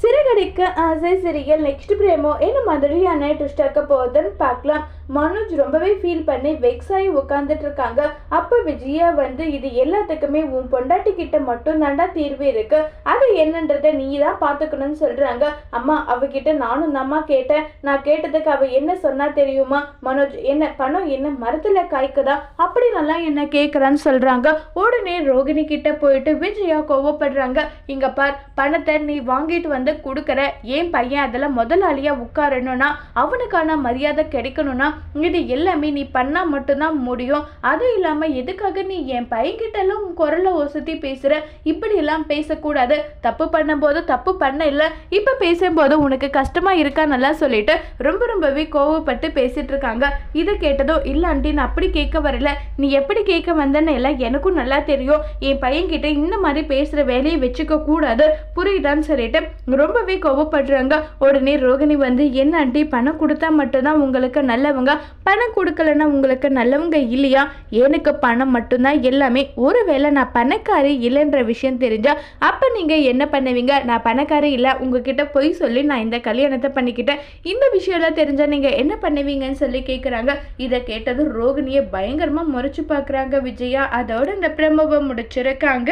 சிறகடிக்க ஆசை serial next பிரேமோ என்ன மாதிரியான ட்விஸ்ட் ஆக்க போகுதுன்னு பார்க்கலாம். மனோஜ் ரொம்பவே ஃபீல் பண்ணி வெக்ஸ் ஆகி உட்காந்துட்டு இருக்காங்க. அப்போ விஜயா இது எல்லாத்துக்குமே உன் பொண்டாட்டி கிட்ட மட்டும் தாண்டா தீர்வு இருக்கு, அது என்னன்றதை நீ தான் பார்த்துக்கணும்னு சொல்றாங்க. அம்மா அவகிட்ட நானும் அம்மா கேட்டேன், நான் கேட்டதுக்கு அவ என்ன சொன்னா தெரியுமா? மனோஜ் என்ன பணம் என்ன மரத்துல காய்க்குதா அப்படி நல்லா என்ன கேட்குறான்னு சொல்றாங்க. உடனே ரோகிணி கிட்ட போயிட்டு விஜயா கோவப்படுறாங்க. இங்க பார், பணத்தை நீ வாங்கிட்டு வந்து கொடுக்கற ஏன் பையன் அதில் முதலாளியா உட்காரணும்னா அவனுக்கான மரியாதை கிடைக்கணும்னா இது எல்லாமே நீ பண்ணா மட்டும்தான் முடியும். அது இல்லாம எதுக்காக நீ என் பையன்கிட்ட எல்லாம் உன் குரலை ஒசத்தி பேசுற? இப்படி எல்லாம் பேசக்கூடாது. தப்பு பண்ணும் போது தப்பு பண்ண இல்ல, இப்ப பேசும்போது உனக்கு கஷ்டமா இருக்கா நல்லா சொல்லிட்டு ரொம்பவே கோவப்பட்டு பேசிட்டு இருக்காங்க. இதை கேட்டதும் இல்ல ஆண்டி, நான் அப்படி கேட்க வரல, நீ எப்படி கேட்க வந்தன்னு எல்லாம் எனக்கும் நல்லா தெரியும். என் பையன்கிட்ட இந்த மாதிரி பேசுற வேலையை வச்சுக்க கூடாது, புரியுதான்னு சொல்லிட்டு ரொம்பவே கோவப்படுறாங்க. உடனே ரோகிணி என்ன ஆண்டி, பணம் கொடுத்தா மட்டும்தான் உங்களுக்கு நல்லவங்க, பணம் கொடுக்கலன்னா உங்களுக்கு நல்லவங்க இல்லையா? எனக்கு பணம் மட்டும்தான் எல்லாமே. ஒருவேளை நான் பணக்காரி இல்லைன்ற விஷயம் தெரிஞ்சா அப்ப நீங்க என்ன பண்ணுவீங்க? நான் பணக்காரி இல்லை, உங்ககிட்ட பொய் சொல்லி நான் இந்த கல்யாணத்தை பண்ணிக்கிட்டேன், இந்த விஷயம்லாம் தெரிஞ்சா நீங்க என்ன பண்ணுவீங்கன்னு சொல்லி கேட்குறாங்க. இதை கேட்டதும் ரோகிணியை பயங்கரமா முறைச்சு பார்க்குறாங்க விஜயா. அதோட இந்த பிரமோவை முடிச்சிருக்காங்க.